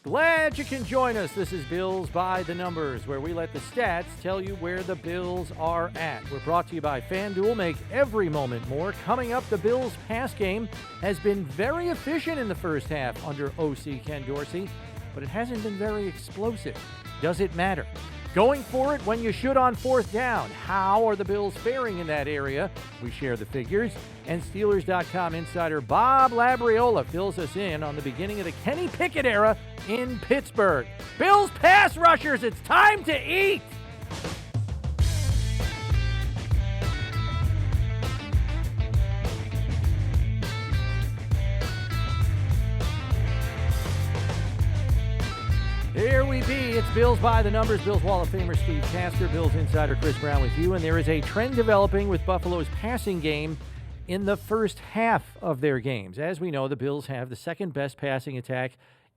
Glad you can join us. This is Bills by the Numbers, where we let the stats tell you where the Bills are at. We're brought to you by FanDuel. Make every moment more. Coming up, the Bills' pass game has been very efficient in the first half under OC Ken Dorsey, but it hasn't been very explosive. Does it matter? Going for it when you should on fourth down. How are the Bills faring in that area? We share the figures. And Steelers.com insider Bob Labriola fills us in on the beginning of the Kenny Pickett era in Pittsburgh. Bills pass rushers, it's time to eat! Here we be. It's Bills by the Numbers. Bills Hall of Famer Steve Tasker, Bills insider Chris Brown with you. And there is a trend developing with Buffalo's passing game in the first half of their games. As we know, the Bills have the second best passing attack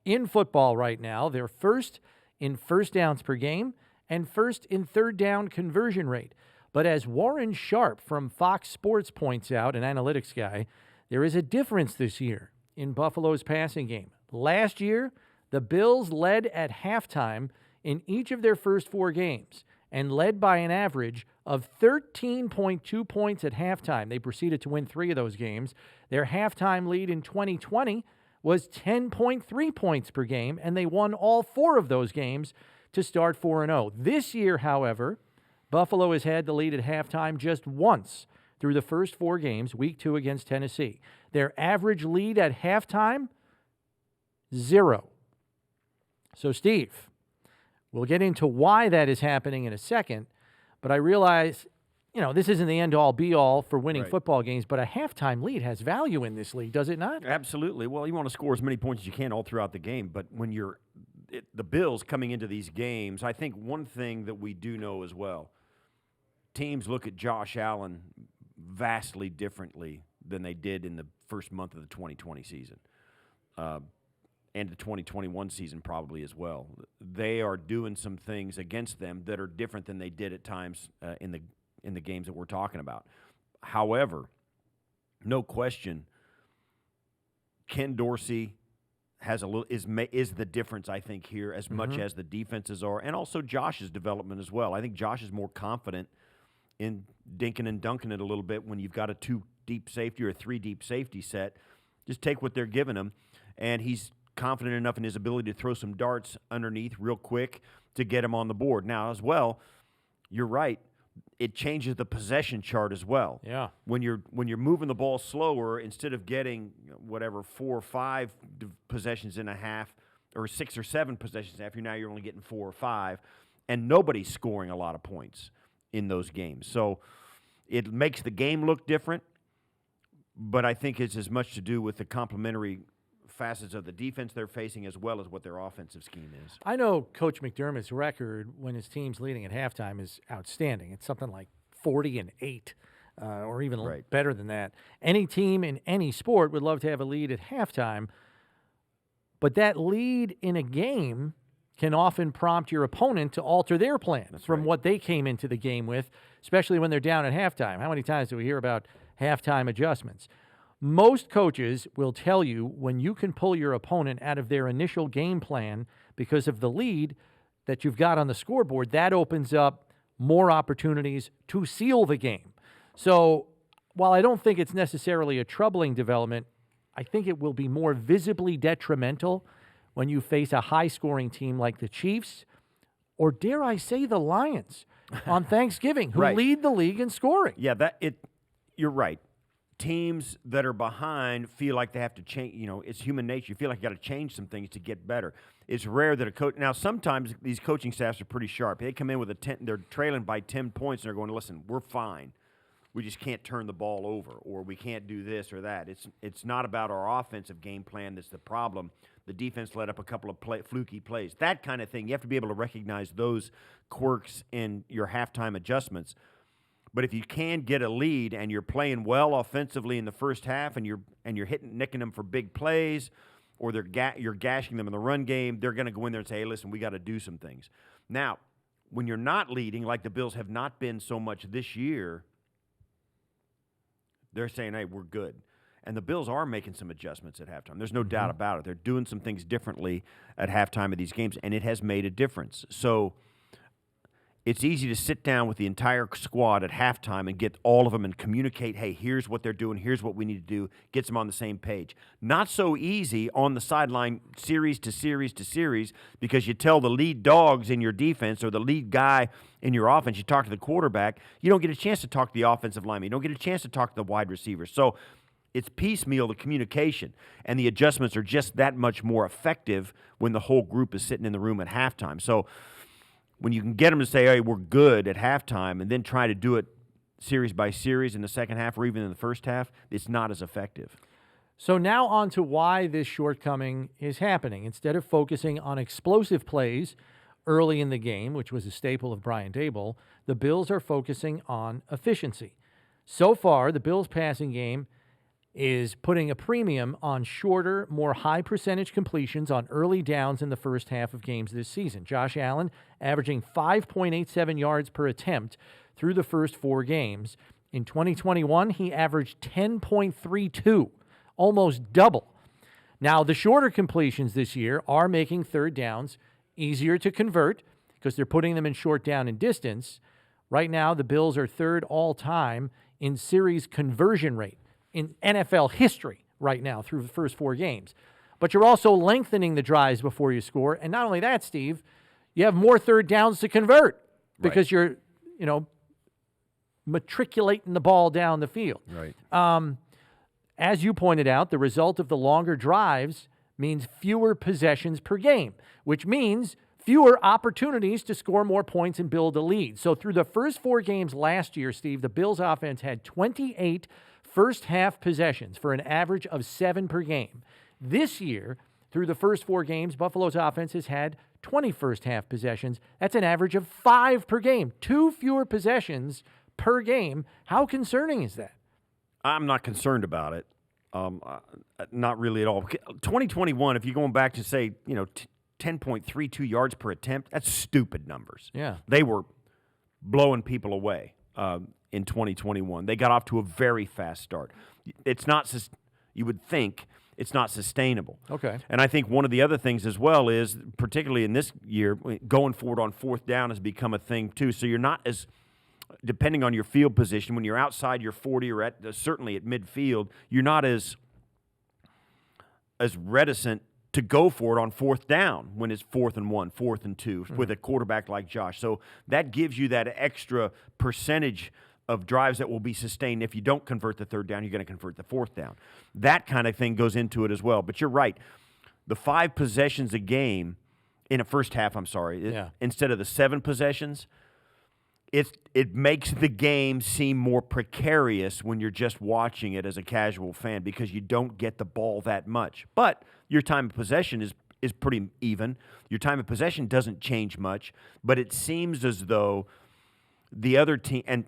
in football right now. They're first in first downs per game and first in third down conversion rate. But as Warren Sharp from Fox Sports points out, an analytics guy, there is a difference this year in Buffalo's passing game. Last year, the Bills led at halftime in each of their first four games and led by an average of 13.2 points at halftime. They proceeded to win three of those games. Their halftime lead in 2020 was 10.3 points per game, and they won all four of those games to start 4-0. This year, however, Buffalo has had the lead at halftime just once through the first four games, week 2 against Tennessee. Their average lead at halftime, 0. So, Steve, we'll get into why that is happening in a second, but I realize, this isn't the end-all, be-all for winning football games, but a halftime lead has value in this league, does it not? Absolutely. Well, you want to score as many points as you can all throughout the game, but when the Bills coming into these games, I think one thing that we do know as well, teams look at Josh Allen vastly differently than they did in the first month of the 2020 season. And the 2021 season probably as well. They are doing some things against them that are different than they did at times in the games that we're talking about. However, no question, Ken Dorsey has is the difference, I think, here as much as the defenses are, and also Josh's development as well. I think Josh is more confident in dinking and dunking it a little bit when you've got a 2-deep safety or a 3-deep safety set. Just take what they're giving him, and he's confident enough in his ability to throw some darts underneath real quick to get him on the board. Now, as well, you're right. It changes the possession chart as well. Yeah. When you're moving the ball slower, instead of getting 4 or 5 possessions in a half, or 6 or 7 possessions in a half, you're only getting 4 or 5, and nobody's scoring a lot of points in those games. So it makes the game look different, but I think it's as much to do with the complementary facets of the defense they're facing as well as what their offensive scheme is. I know Coach McDermott's record when his team's leading at halftime is outstanding. It's something like 40-8, or even better than that. Any team in any sport would love to have a lead at halftime, but that lead in a game can often prompt your opponent to alter their plans from what they came into the game with, especially when they're down at halftime. How many times do we hear about halftime adjustments? Most coaches will tell you when you can pull your opponent out of their initial game plan because of the lead that you've got on the scoreboard, that opens up more opportunities to seal the game. So while I don't think it's necessarily a troubling development, I think it will be more visibly detrimental when you face a high-scoring team like the Chiefs, or dare I say the Lions, on Thanksgiving, who lead the league in scoring. Yeah, you're right. Teams that are behind feel like they have to change. It's human nature. You feel like you got to change some things to get better. It's rare that a coach. Now, sometimes these coaching staffs are pretty sharp. They come in with they're trailing by 10 points, and they're going, "Listen, we're fine. We just can't turn the ball over, or we can't do this or that." It's not about our offensive game plan that's the problem. The defense let up a couple of fluky plays. That kind of thing. You have to be able to recognize those quirks in your halftime adjustments. But if you can get a lead and you're playing well offensively in the first half, and you're nicking them for big plays, or you're gashing them in the run game, they're going to go in there and say, "Hey, listen, we got to do some things." Now, when you're not leading, like the Bills have not been so much this year, they're saying, "Hey, we're good." And the Bills are making some adjustments at halftime. There's no doubt about it. They're doing some things differently at halftime of these games, and it has made a difference. So it's easy to sit down with the entire squad at halftime and get all of them and communicate, hey, here's what they're doing, here's what we need to do, gets them on the same page. Not so easy on the sideline series to series to series because you tell the lead dogs in your defense or the lead guy in your offense, you talk to the quarterback, you don't get a chance to talk to the offensive lineman, you don't get a chance to talk to the wide receivers. So it's piecemeal, the communication, and the adjustments are just that much more effective when the whole group is sitting in the room at halftime. So when you can get them to say, hey, we're good at halftime, and then try to do it series by series in the second half or even in the first half, it's not as effective. So now on to why this shortcoming is happening. Instead of focusing on explosive plays early in the game, which was a staple of Brian Daboll, the Bills are focusing on efficiency. So far, the Bills' passing game is putting a premium on shorter, more high-percentage completions on early downs in the first half of games this season. Josh Allen averaging 5.87 yards per attempt through the first 4 games. In 2021, he averaged 10.32, almost double. Now, the shorter completions this year are making third downs easier to convert because they're putting them in short down and distance. Right now, the Bills are third all-time in series conversion rate in NFL history right now through the first 4 games. But you're also lengthening the drives before you score. And not only that, Steve, you have more third downs to convert because you're, matriculating the ball down the field. Right. As you pointed out, the result of the longer drives means fewer possessions per game, which means fewer opportunities to score more points and build a lead. So through the first 4 games last year, Steve, the Bills offense had 28 first-half possessions for an average of 7 per game. This year, through the first 4 games, Buffalo's offense has had 20 first-half possessions. That's an average of 5 per game. 2 fewer possessions per game. How concerning is that? I'm not concerned about it. Not really at all. 2021, if you're going back to, say, 10.32 yards per attempt, that's stupid numbers. Yeah. They were blowing people away. In 2021. They got off to a very fast start. It's not, you would think, it's not sustainable. Okay. And I think one of the other things as well is, particularly in this year, going forward on fourth down has become a thing too. So you're not as, depending on your field position, when you're outside your 40 or certainly at midfield, you're not as reticent to go for it on fourth down when it's 4th and 1, 4th and 2 with a quarterback like Josh. So that gives you that extra percentage of drives that will be sustained. If you don't convert the third down, you're going to convert the fourth down. That kind of thing goes into it as well. But you're right. The 5 possessions a game in a first half, instead of the 7 possessions, it makes the game seem more precarious when you're just watching it as a casual fan because you don't get the ball that much. But your time of possession is pretty even. Your time of possession doesn't change much, but it seems as though the other team, and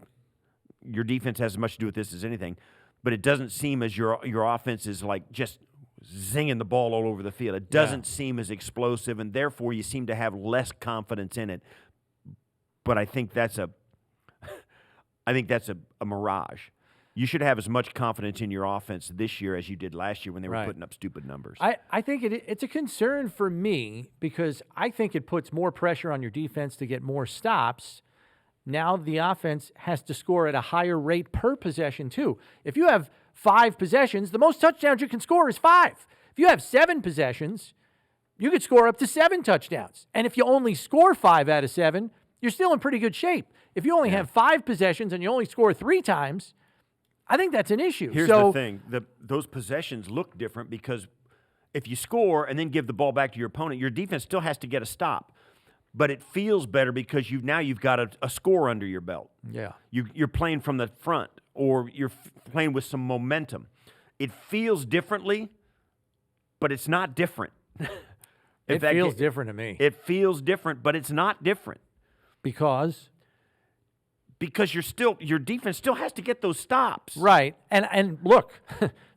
your defense has as much to do with this as anything, but it doesn't seem as your offense is like just zinging the ball all over the field. It doesn't seem as explosive, and therefore you seem to have less confidence in it. But I think that's a mirage. You should have as much confidence in your offense this year as you did last year when they were putting up stupid numbers. I think it's a concern for me because I think it puts more pressure on your defense to get more stops. Now the offense has to score at a higher rate per possession too. If you have 5 possessions, the most touchdowns you can score is 5. If you have 7 possessions, you could score up to 7 touchdowns. And if you only score 5 out of 7, you're still in pretty good shape. If you only have 5 possessions and you only score 3 times, I think that's an issue. Here's the thing. Those possessions look different because if you score and then give the ball back to your opponent, your defense still has to get a stop. But it feels better because you've got a score under your belt. Yeah. You're playing from the front or you're playing with some momentum. It feels differently, but it's not different. It feels different to me. It feels different, but it's not different. Because your defense still has to get those stops. Right. And look,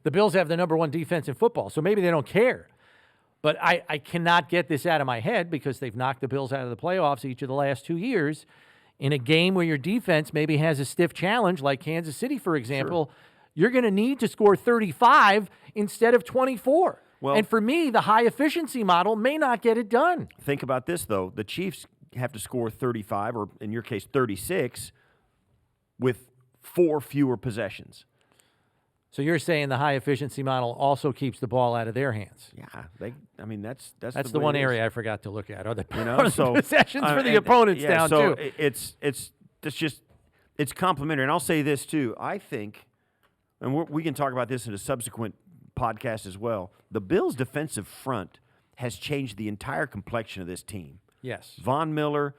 the Bills have the number 1 defense in football, so maybe they don't care. But I cannot get this out of my head because they've knocked the Bills out of the playoffs each of the last 2 years. In a game where your defense maybe has a stiff challenge, like Kansas City, for example, you're going to need to score 35 instead of 24. Well, and for me, the high efficiency model may not get it done. Think about this, though. The Chiefs have to score 35, or in your case, 36, with 4 fewer possessions. So you're saying the high efficiency model also keeps the ball out of their hands? Yeah, that's the one area I forgot to look at. Are the so possessions for the opponents down so too? It's complimentary, and I'll say this too. I think, and we can talk about this in a subsequent podcast as well. The Bills' defensive front has changed the entire complexion of this team. Yes, Von Miller.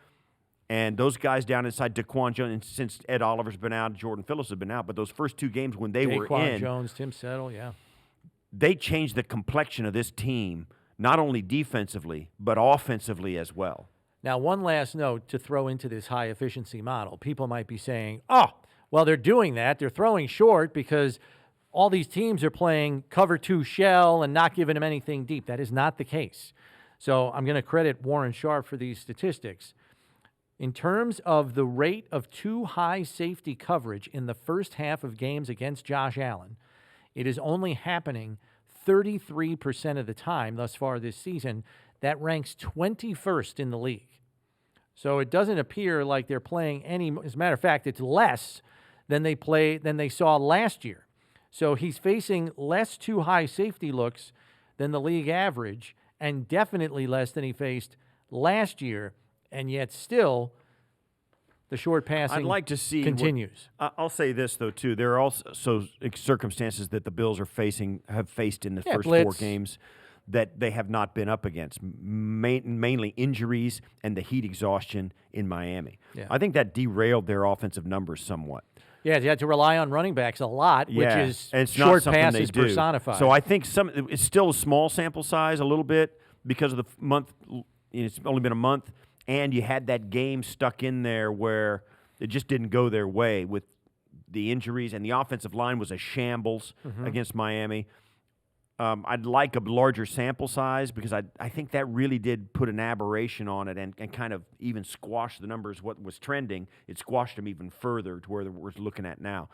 And those guys down inside, Daquan Jones, since Ed Oliver's been out, Jordan Phillips has been out, but those first 2 games when they were in, Daquan Jones, Tim Settle, yeah. They changed the complexion of this team, not only defensively, but offensively as well. Now, one last note to throw into this high-efficiency model. People might be saying, oh, well, they're doing that. They're throwing short because all these teams are playing cover 2 shell and not giving them anything deep. That is not the case. So I'm going to credit Warren Sharp for these statistics. In terms of the rate of 2 high safety coverage in the first half of games against Josh Allen, it is only happening 33% of the time thus far this season. That ranks 21st in the league. So it doesn't appear like they're playing any. As a matter of fact, it's less than they saw last year. So he's facing less 2 high safety looks than the league average, and definitely less than he faced last year. And yet still, the short passing I'd like to see continues. I'll say this, though, too. There are also circumstances that the Bills have faced in the first blitz. 4 games that they have not been up against, mainly injuries and the heat exhaustion in Miami. Yeah. I think that derailed their offensive numbers somewhat. Yeah, you had to rely on running backs a lot, which is and it's short not passes personified. So I think it's still a small sample size a little bit because of the month. It's only been a month. And you had that game stuck in there where it just didn't go their way with the injuries, and the offensive line was a shambles against Miami. I'd like a larger sample size because I think that really did put an aberration on it and kind of even squash the numbers. What was trending, it squashed them even further to where we're looking at now.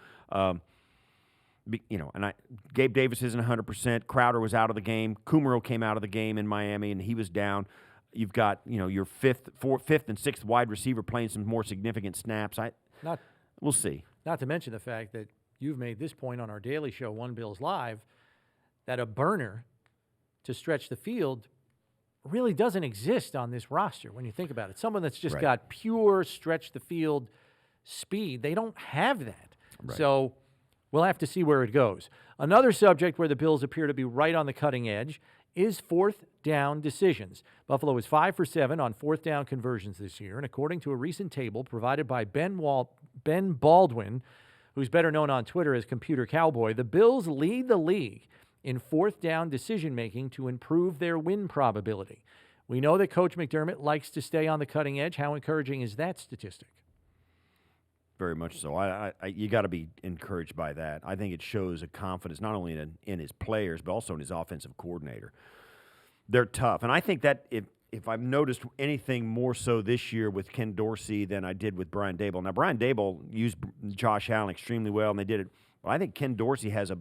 Gabe Davis isn't 100%. Crowder was out of the game. Kumaro came out of the game in Miami, and he was down. You've got, your fifth and sixth wide receiver playing some more significant snaps. We'll see. Not to mention the fact that you've made this point on our daily show, One Bills Live, that a burner to stretch the field really doesn't exist on this roster when you think about it. Someone that's just got pure stretch the field speed. They don't have that. Right. So we'll have to see where it goes. Another subject where the Bills appear to be right on the cutting edge is 4th down decisions. Buffalo is 5 for 7 on 4th down conversions this year, and according to a recent table provided by Ben Baldwin, who's better known on Twitter as Computer Cowboy, the Bills lead the league in 4th down decision-making to improve their win probability. We know that Coach McDermott likes to stay on the cutting edge. How encouraging is that statistic? Very much so. You got to be encouraged by that. I think it shows a confidence not only in his players but also in his offensive coordinator. They're tough, and I think that if I've noticed anything more so this year with Ken Dorsey than I did with Brian Daboll. Now, Brian Daboll used Josh Allen extremely well, and they did it. But I think Ken Dorsey has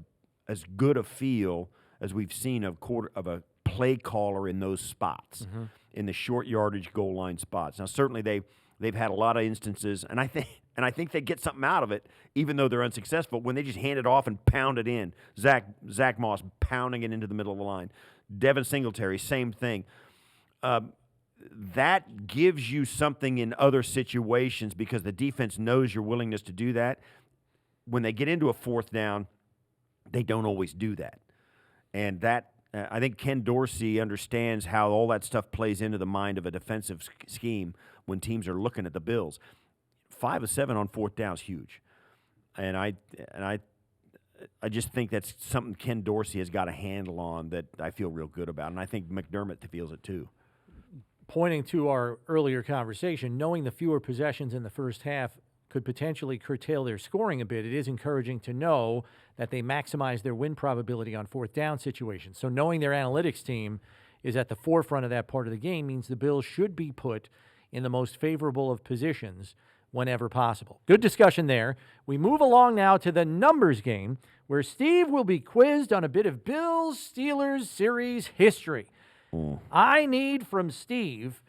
as good a feel as we've seen of a play caller in those spots, in the short yardage goal line spots. Now, certainly they've had a lot of instances, and I think they get something out of it, even though they're unsuccessful, when they just hand it off and pound it in. Zach Moss pounding it into the middle of the line. Devin Singletary, same thing. That gives you something in other situations because the defense knows your willingness to do that. When they get into a 4th down, they don't always do that. And that I think Ken Dorsey understands how all that stuff plays into the mind of a defensive scheme when teams are looking at the Bills. 5 of 7 on 4th down is huge. And I just think that's something Ken Dorsey has got a handle on that I feel real good about, and I think McDermott feels it too. Pointing to our earlier conversation, knowing the fewer possessions in the first half could potentially curtail their scoring a bit, it is encouraging to know that they maximize their win probability on 4th down situations. So knowing their analytics team is at the forefront of that part of the game means the Bills should be put in the most favorable of positions whenever possible. Good discussion there. We move along now to the numbers game, where Steve will be quizzed on a bit of Bills-Steelers series history. I need from Steve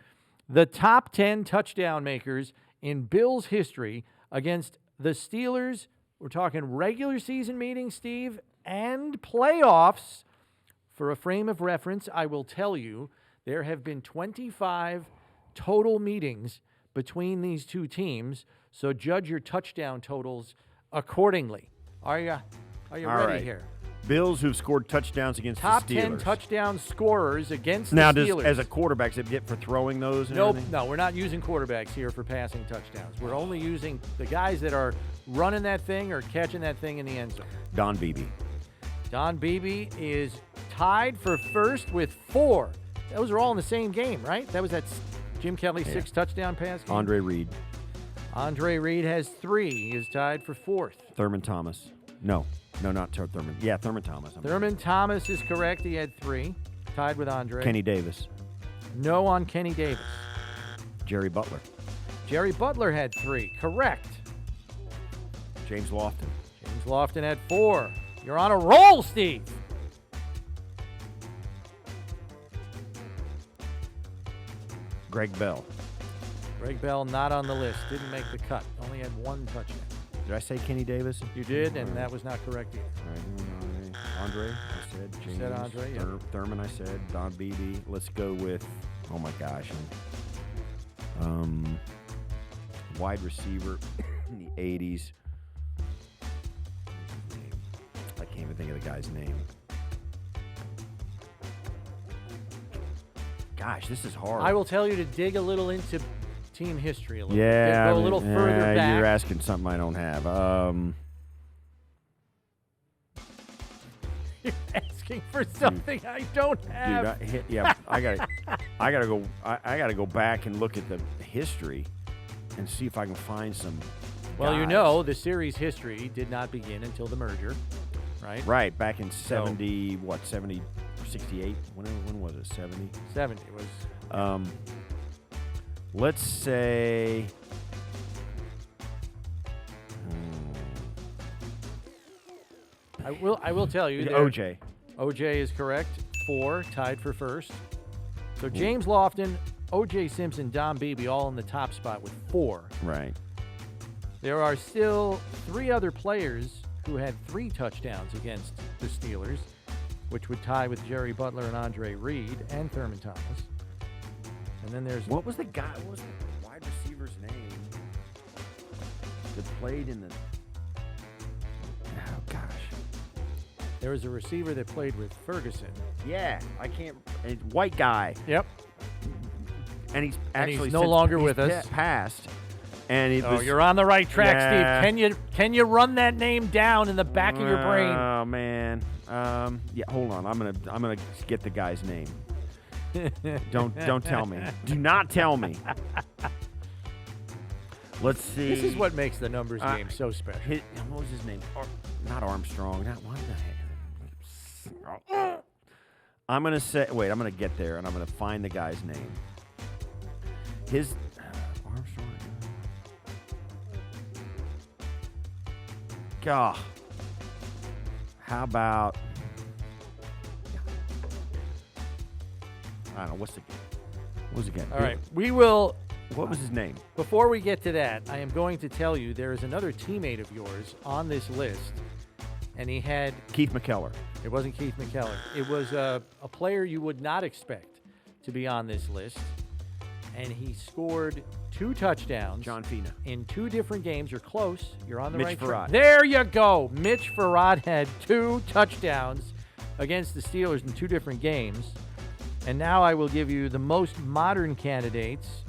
the top 10 touchdown makers in Bills history against the Steelers. We're talking regular season meetings, Steve, and playoffs. For a frame of reference, I will tell you there have been 25 total meetings between these two teams, so judge your touchdown totals accordingly. Are you ready right. here? Bills who've scored touchdowns against Top the Steelers. 10 touchdown scorers against now, the Steelers. As a quarterback, does it get for throwing those? And Nope. everything? No, we're not using quarterbacks here for passing touchdowns. We're only using the guys that are running that thing or catching that thing in the end zone. Don Beebe. Don Beebe is tied for first with 4. Those are all in the same game, right? That was that Jim Kelly 6 touchdown pass game. Andre Reed. Andre Reed has 3. He is tied for 4th. Thurman Thomas. No, not Thurman. Yeah, Thurman Thomas. Thurman Thomas is correct. He had 3, tied with Andre. Kenny Davis. No on Kenny Davis. Jerry Butler. Jerry Butler had 3, correct. James Lofton. James Lofton had 4. You're on a roll, Steve. Greg Bell. Greg Bell not on the list. Didn't make the cut. Only had 1 touchdown. Did I say Kenny Davis? You did, and that was not correct either. All right. Andre, I said. James. Said Andre, yeah. Thurman, I said. Don Beebe. Let's go with, oh my gosh. Wide receiver in the 80s. I can't even think of the guy's name. Gosh, this is hard. I will tell you to dig a little into team history a little bit. Yeah. Go a little further back. You're asking something I don't have. You're asking for something I don't have. Dude, I gotta go back and look at the history and see if I can find some. Well, you guys. know, the series history did not begin until the merger, right? Right, back in 70 or 68? When was it? 70? 70 was. Let's say. I will tell you. OJ. OJ is correct. 4, tied for first. So James Lofton, OJ Simpson, Don Beebe, all in the top spot with 4. Right. There are still 3 other players who had 3 touchdowns against the Steelers, which would tie with Jerry Butler and Andre Reed and Thurman Thomas. And then there's What was the wide receiver's name that played in the? Oh gosh. there was a receiver that played with Ferguson. Yeah, I can't. White guy. Yep. And he's actually no longer with us. Passed. And it was, You're on the right track, Yeah. Steve. Can you run that name down in the back of your brain? Oh man. Yeah. Hold on. I'm gonna get the guy's name. Don't tell me. Do not tell me. Let's see. This is what makes the numbers game so special. What was his name? Not Armstrong. What the heck? I'm gonna say. Wait. I'm gonna get there, and I'm gonna find the guy's name. His Armstrong. God. How about? I don't know. What was it again? All right. We will. What was his name? Before we get to that, I am going to tell you there is another teammate of yours on this list, and he had. Keith McKellar. It wasn't Keith McKellar. It was a player you would not expect to be on this list, and he scored 2 touchdowns. John Fina. In 2 different games. You're close. You're on the Mitch right track. Farad. There you go. Mitch Farad had 2 touchdowns against the Steelers in 2 different games. And now I will give you the most modern candidates.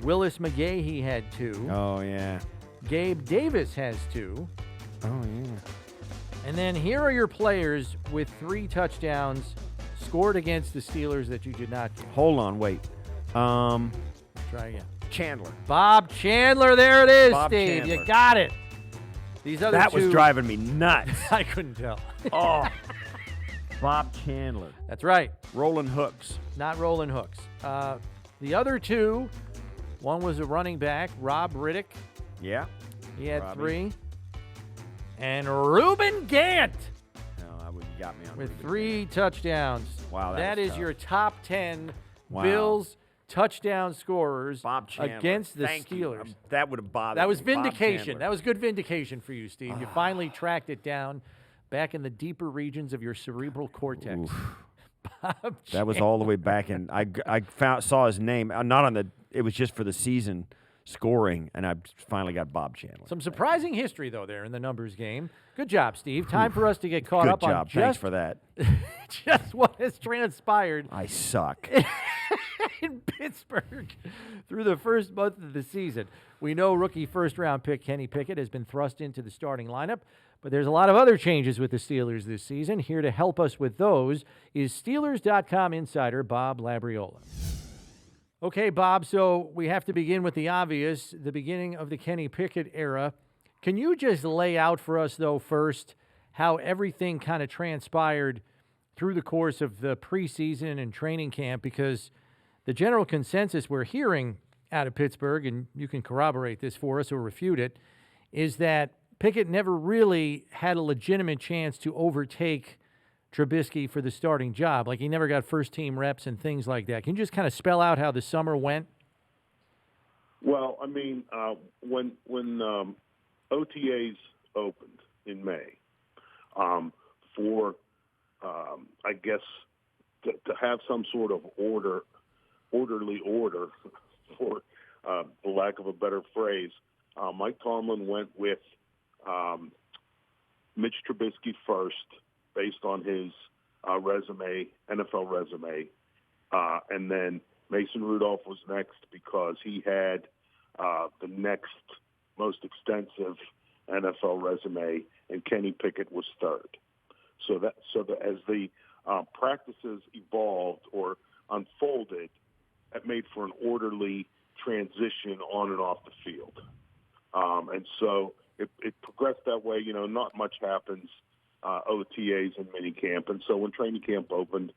Willis McGahee had 2. Oh, yeah. Gabe Davis has 2. Oh, yeah. And then here are your players with 3 touchdowns scored against the Steelers that you did not get. Hold on, wait. Try again. Chandler. Bob Chandler, there it is, Bob Steve. Chandler. You got it. These other That 2, was driving me nuts. I couldn't tell. Oh. Bob Chandler. That's right. Roland Hooks. Not Roland Hooks. The other 2, one was a running back, Rob Riddick, Yeah. He had Robbie. 3. And Reuben Gant No, you got me on with Ruben 3 touchdowns. Wow, that was is tough. your top 10 Wow. Bills touchdown scorers Bob Chandler. against the Thank you. Steelers. That would have bothered That was me. Bob vindication. Chandler. That was good vindication for you, Steve. You finally tracked it down back in the deeper regions of your cerebral cortex. Bob That was all the way back in. Saw his name, not on the. It was just for the season scoring, and I finally got Bob Chandler. Some surprising history, though, there in the numbers game. Good job, Steve. Time for us to get caught Good up job. on Thanks for that. just what has transpired I suck. in Pittsburgh through the first month of the season. We know rookie first-round pick Kenny Pickett has been thrust into the starting lineup, but there's a lot of other changes with the Steelers this season. Here to help us with those is Steelers.com insider Bob Labriola. Okay, Bob, so we have to begin with the obvious, the beginning of the Kenny Pickett era. Can you just lay out for us, though, first, how everything kind of transpired through the course of the preseason and training camp? Because the general consensus we're hearing out of Pittsburgh, and you can corroborate this for us or refute it, is that Pickett never really had a legitimate chance to overtake Trubisky for the starting job. Like, he never got first-team reps and things like that. Can you just kind of spell out how the summer went? Well, I mean, when OTAs opened in May, I guess to have some sort of orderly order, for the lack of a better phrase, Mike Tomlin went with Mitch Trubisky first, based on his resume, NFL resume, and then Mason Rudolph was next because he had the next most extensive NFL resume, and Kenny Pickett was third. So that as the practices evolved or unfolded, that made for an orderly transition on and off the field. And so it progressed that way. You know, not much happens. OTAs and minicamp, and so when training camp opened,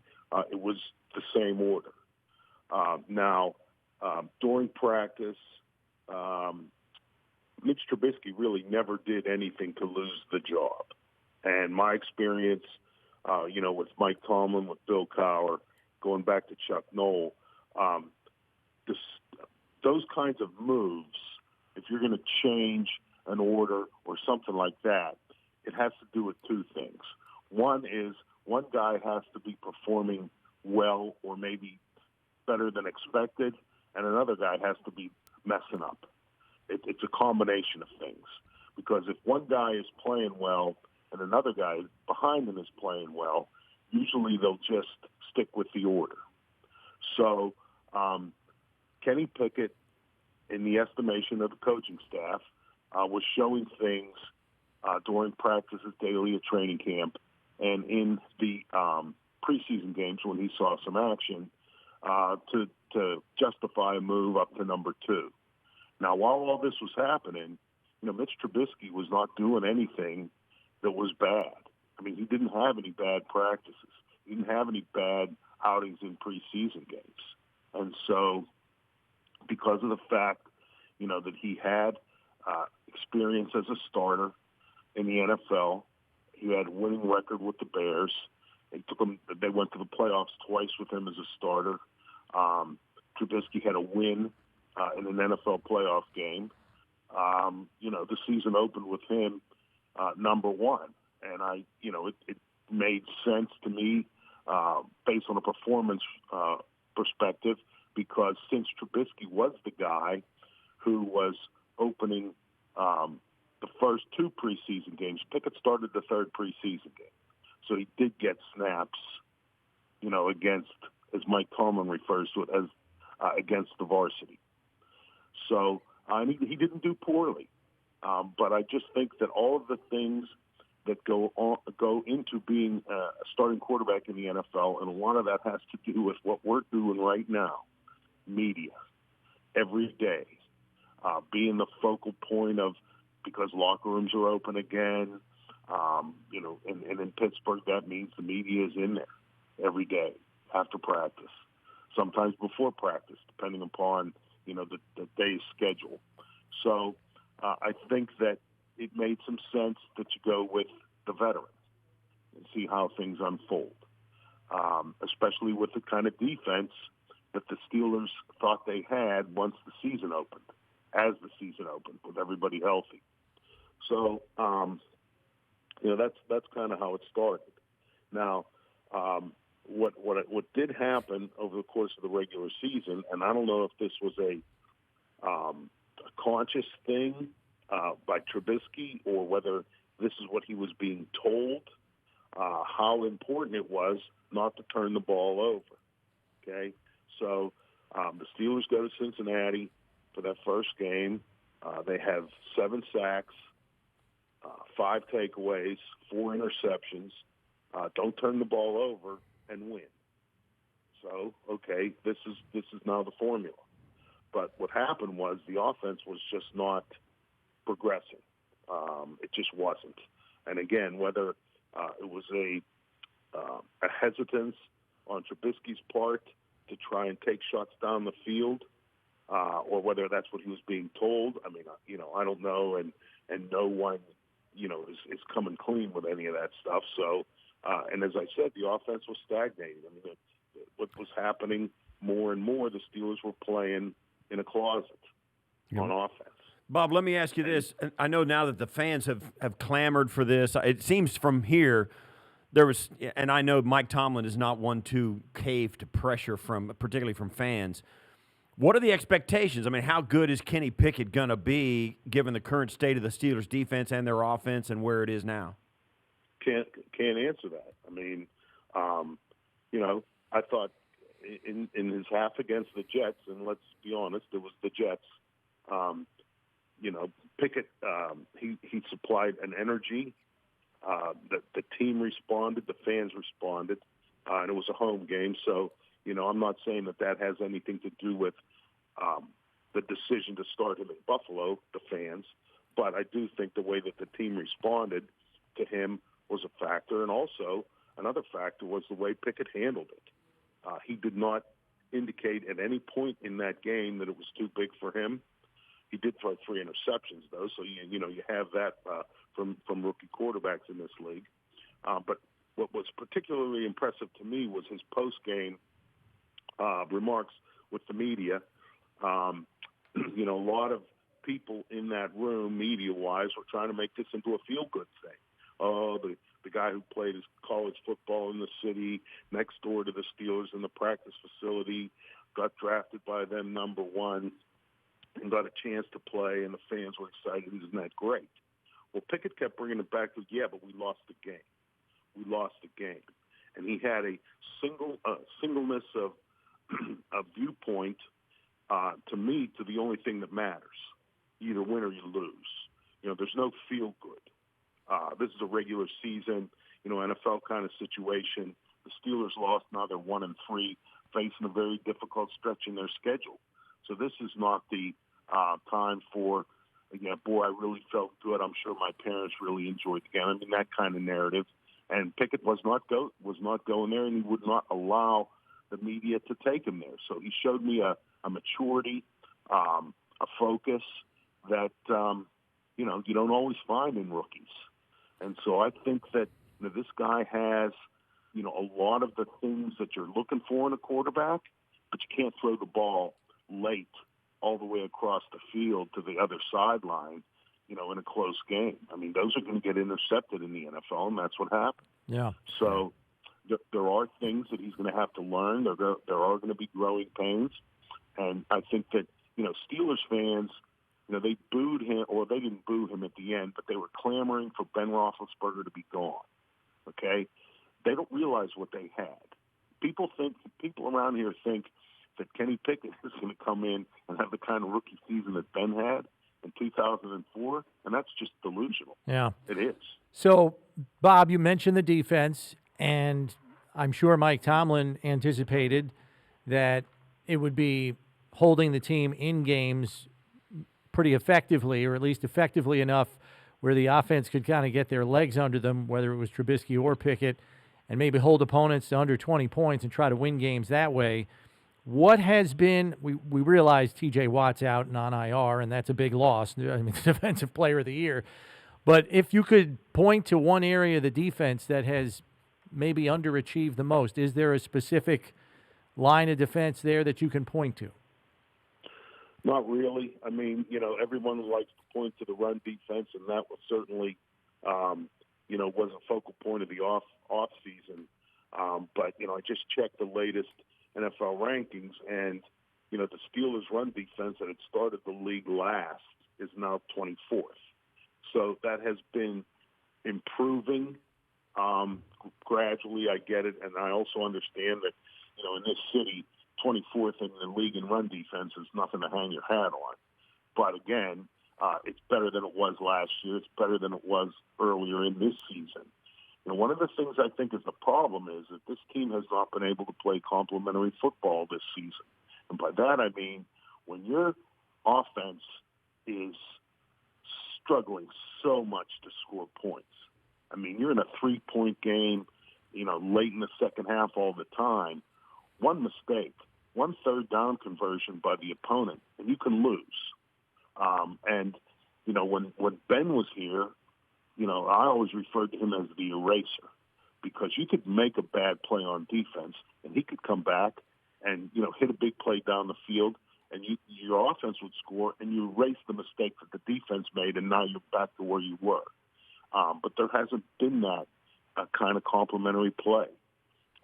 it was the same order. Now, during practice, Mitch Trubisky really never did anything to lose the job. And my experience, with Mike Tomlin, with Bill Cowher, going back to Chuck Noll, those kinds of moves, if you're going to change an order or something like that, it has to do with two things. One is one guy has to be performing well or maybe better than expected, and another guy has to be messing up. It's a combination of things. Because if one guy is playing well and another guy behind him is playing well, usually they'll just stick with the order. So Kenny Pickett, in the estimation of the coaching staff, was showing things during practices daily at training camp and in the preseason games when he saw some action to justify a move up to number 2. Now, while all this was happening, Mitch Trubisky was not doing anything that was bad. I mean, he didn't have any bad practices. He didn't have any bad outings in preseason games. And so because of the fact, that he had experience as a starter in the NFL. He had a winning record with the Bears. They went to the playoffs twice with him as a starter. Trubisky had a win in an NFL playoff game. The season opened with him number 1. And it made sense to me based on a performance perspective, because since Trubisky was the guy who was opening the first 2 preseason games, Pickett started the 3rd preseason game. So he did get snaps, against, as Mike Tomlin refers to it, as against the varsity. So he didn't do poorly. But I just think that all of the things that go into being a starting quarterback in the NFL, and a lot of that has to do with what we're doing right now, media, every day, being the focal point of, because locker rooms are open again, and in Pittsburgh, that means the media is in there every day after practice, sometimes before practice, depending upon, the day's schedule. So I think that it made some sense that you go with the veterans and see how things unfold, especially with the kind of defense that the Steelers thought they had once the season opened, as the season opened, with everybody healthy. So, that's kind of how it started. Now, what did happen over the course of the regular season, and I don't know if this was a conscious thing by Trubisky or whether this is what he was being told, how important it was not to turn the ball over. Okay, so the Steelers go to Cincinnati for that first game. They have 7 sacks, 5 takeaways, 4 interceptions. Don't turn the ball over and win. So, okay, this is now the formula. But what happened was the offense was just not progressing. It just wasn't. And again, whether it was a hesitance on Trubisky's part to try and take shots down the field, or whether that's what he was being told, I mean, I don't know, and no one, is coming clean with any of that stuff. So, and as I said, the offense was stagnating. I mean, what was happening more and more, the Steelers were playing in a closet on offense. Bob, let me ask you this. I know now that the fans have clamored for this. It seems from here there was, and I know Mike Tomlin is not one to cave to pressure particularly from fans. What are the expectations? I mean, how good is Kenny Pickett going to be given the current state of the Steelers' defense and their offense and where it is now? Can't answer that. I mean, I thought in his half against the Jets, and let's be honest, it was the Jets. Pickett, he supplied an energy. The team responded, the fans responded, and it was a home game. So, I'm not saying that has anything to do with the decision to start him in Buffalo, the fans, but I do think the way that the team responded to him was a factor, and also another factor was the way Pickett handled it. He did not indicate at any point in that game that it was too big for him. He did throw 3 interceptions, though, so you have that from rookie quarterbacks in this league. But what was particularly impressive to me was his post-game remarks with the media. A lot of people in that room, media-wise, were trying to make this into a feel-good thing. Oh, the guy who played his college football in the city next door to the Steelers in the practice facility got drafted by them number 1 and got a chance to play, and the fans were excited. Isn't that great? Well, Pickett kept bringing it back to, but we lost the game. We lost the game. And he had a singleness of a viewpoint, to me, to the only thing that matters. You either win or you lose. There's no feel good. This is a regular season, NFL kind of situation. The Steelers lost. Now they're 1-3, facing a very difficult stretch in their schedule. So this is not the time for, I really felt good. I'm sure my parents really enjoyed the game. I mean, that kind of narrative. And Pickett was not going there, and he would not allow the media to take him there. So he showed me a maturity, a focus that you don't always find in rookies. And so I think that this guy has a lot of the things that you're looking for in a quarterback, but you can't throw the ball late all the way across the field to the other sideline, in a close game. I mean, those are going to get intercepted in the NFL, and that's what happened. Yeah. So there are things that he's going to have to learn. There are going to be growing pains. And I think that, Steelers fans, they booed him, or they didn't boo him at the end, but they were clamoring for Ben Roethlisberger to be gone. Okay? They don't realize what they had. People around here think that Kenny Pickett is going to come in and have the kind of rookie season that Ben had in 2004, and that's just delusional. Yeah. It is. So, Bob, you mentioned the defense, and I'm sure Mike Tomlin anticipated that it would be holding the team in games pretty effectively, or at least effectively enough where the offense could kind of get their legs under them, whether it was Trubisky or Pickett, and maybe hold opponents to under 20 points and try to win games that way. What has been, we realize T.J. Watt's out and on IR, and that's a big loss. I mean, the Defensive Player of the Year. But if you could point to one area of the defense that has maybe underachieved the most, is there a specific line of defense there that you can point to? Not really. I mean, everyone likes to point to the run defense, and that was certainly, was a focal point of the off season. But I just checked the latest NFL rankings, and the Steelers' run defense that had started the league last is now 24th. So that has been improving gradually. I get it, and I also understand that in this city, 24th in the league in run defense is nothing to hang your hat on. But again, it's better than it was last year. It's better than it was earlier in this season. One of the things I think is the problem is that this team has not been able to play complementary football this season. And by that I mean when your offense is struggling so much to score points. I mean, you're in a 3-point game, late in the second half all the time. One mistake, one third down conversion by the opponent, and you can lose. When Ben was here, I always referred to him as the eraser because you could make a bad play on defense, and he could come back and, hit a big play down the field, and your offense would score, and you erase the mistake that the defense made, and now you're back to where you were. But there hasn't been that kind of complementary play.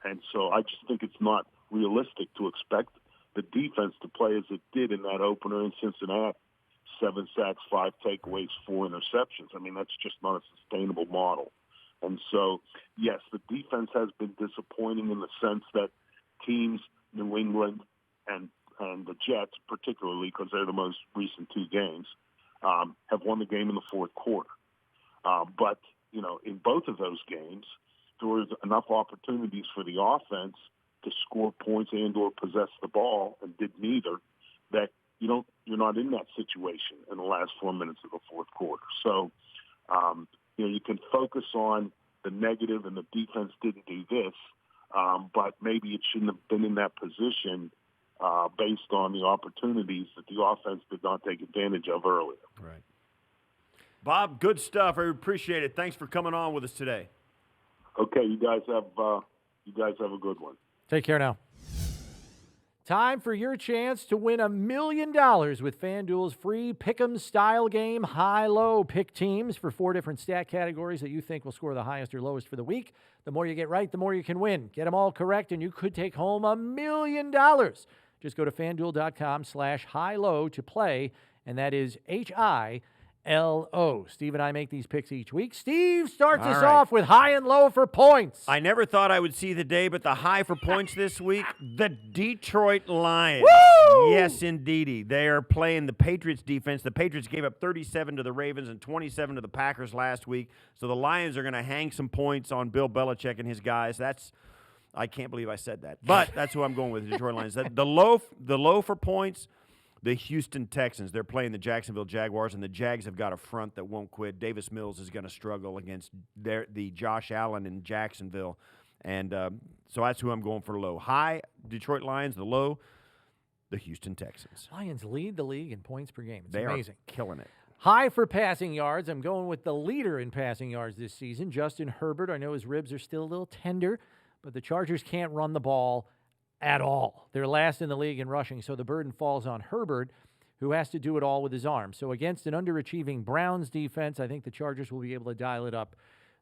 And so I just think it's not realistic to expect the defense to play as it did in that opener in Cincinnati. 7 sacks, 5 takeaways, 4 interceptions. I mean, that's just not a sustainable model. And so, yes, the defense has been disappointing in the sense that teams, New England and the Jets, particularly because they're the most recent 2 games, have won the game in the fourth quarter. But, in both of those games, there was enough opportunities for the offense to score points and or possess the ball, and did neither, that you're not in that situation in the last 4 minutes of the fourth quarter. So, you can focus on the negative and the defense didn't do this, but maybe it shouldn't have been in that position based on the opportunities that the offense did not take advantage of earlier. Right. Bob, good stuff. I appreciate it. Thanks for coming on with us today. Okay, you guys have a good one. Take care now. Time for your chance to win $1 million with FanDuel's free Pick'em style game, high-low. Pick teams for 4 different stat categories that you think will score the highest or lowest for the week. The more you get right, the more you can win. Get them all correct, and you could take home $1 million. Just go to FanDuel.com/high-low to play, and that is HILO. Steve and I make these picks each week. Steve starts us off with high and low for points. I never thought I would see the day, but the high for points this week, the Detroit Lions. Woo! Yes, indeedy. They are playing the Patriots defense. The Patriots gave up 37 to the Ravens and 27 to the Packers last week. So the Lions are going to hang some points on Bill Belichick and his guys. I can't believe I said that. But that's who I'm going with, the Detroit Lions. The low for points, the Houston Texans. They're playing the Jacksonville Jaguars, and the Jags have got a front that won't quit. Davis Mills is going to struggle against the Josh Allen in Jacksonville. And so that's who I'm going for low. High, Detroit Lions. The low, the Houston Texans. Lions lead the league in points per game. It's they amazing. Are killing it. High for passing yards. I'm going with the leader in passing yards this season, Justin Herbert. I know his ribs are still a little tender, but the Chargers can't run the ball at all. They're last in the league in rushing, so the burden falls on Herbert, who has to do it all with his arm. So against an underachieving Browns defense, I think the Chargers will be able to dial it up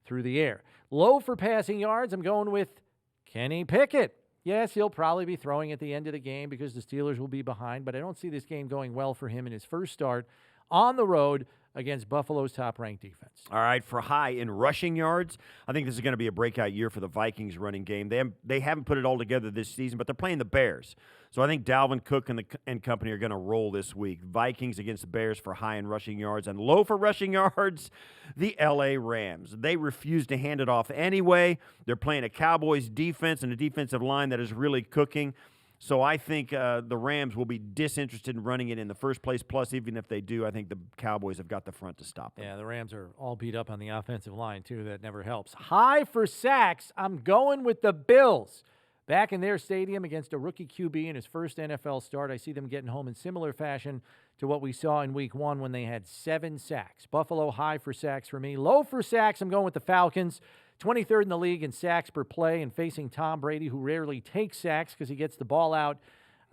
through the air. Low for passing yards, I'm going with Kenny Pickett. Yes, he'll probably be throwing at the end of the game because the Steelers will be behind, but I don't see this game going well for him in his first start on the road against Buffalo's top-ranked defense. All right, for high in rushing yards, I think this is going to be a breakout year for the Vikings running game. They haven't put it all together this season, but they're playing the Bears. So I think Dalvin Cook and company are going to roll this week. Vikings against the Bears for high in rushing yards. And low for rushing yards, the L.A. Rams. They refuse to hand it off anyway. They're playing a Cowboys defense and a defensive line that is really cooking. So I think the Rams will be disinterested in running it in the first place. Plus, even if they do, I think the Cowboys have got the front to stop them. Yeah, the Rams are all beat up on the offensive line, too. That never helps. High for sacks, I'm going with the Bills. back in their stadium against a rookie QB in his first NFL start. I see them getting home in similar fashion to what we saw in Week 1 when they had 7 sacks. Buffalo high for sacks for me. Low for sacks, I'm going with the Falcons. 23rd in the league in sacks per play, and facing Tom Brady, who rarely takes sacks because he gets the ball out.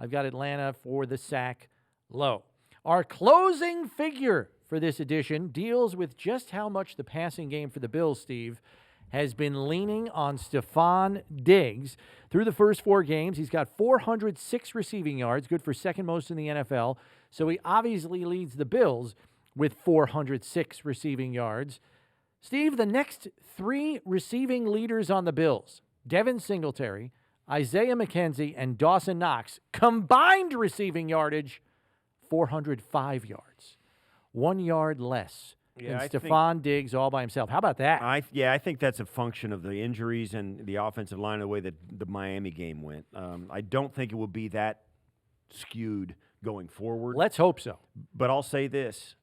I've got Atlanta for the sack low. Our closing figure for this edition deals with just how much the passing game for the Bills, Steve, has been leaning on Stephon Diggs. Through the first 4 games, he's got 406 receiving yards, good for second most in the NFL. So he obviously leads the Bills with 406 receiving yards. Steve, the next 3 receiving leaders on the Bills, Devin Singletary, Isaiah McKenzie, and Dawson Knox, combined receiving yardage, 405 yards. 1 yard less than Stephon Diggs all by himself. How about that? I think that's a function of the injuries and the offensive line, the way that the Miami game went. I don't think it will be that skewed going forward. Let's hope so. But I'll say this.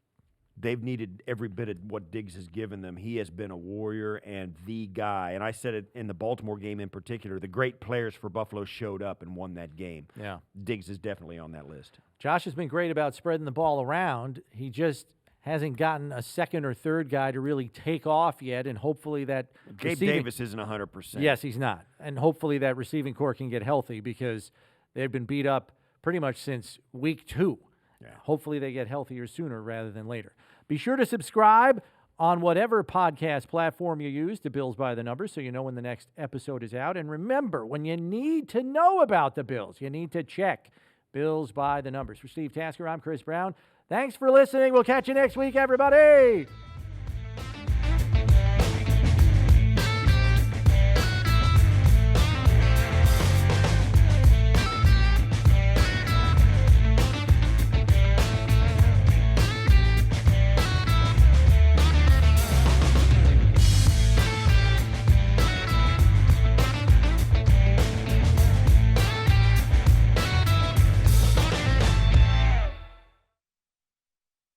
They've needed every bit of what Diggs has given them. He has been a warrior and the guy. And I said it in the Baltimore game in particular. The great players for Buffalo showed up and won that game. Yeah. Diggs is definitely on that list. Josh has been great about spreading the ball around. He just hasn't gotten a second or third guy to really take off yet, and hopefully that Gabe Davis isn't 100%. Yes, he's not. And hopefully that receiving core can get healthy because they've been beat up pretty much since week 2. Yeah. Hopefully they get healthier sooner rather than later. Be sure to subscribe on whatever podcast platform you use to Bills by the Numbers so you know when the next episode is out. And remember, when you need to know about the Bills, you need to check Bills by the Numbers. For Steve Tasker, I'm Chris Brown. Thanks for listening. We'll catch you next week, everybody.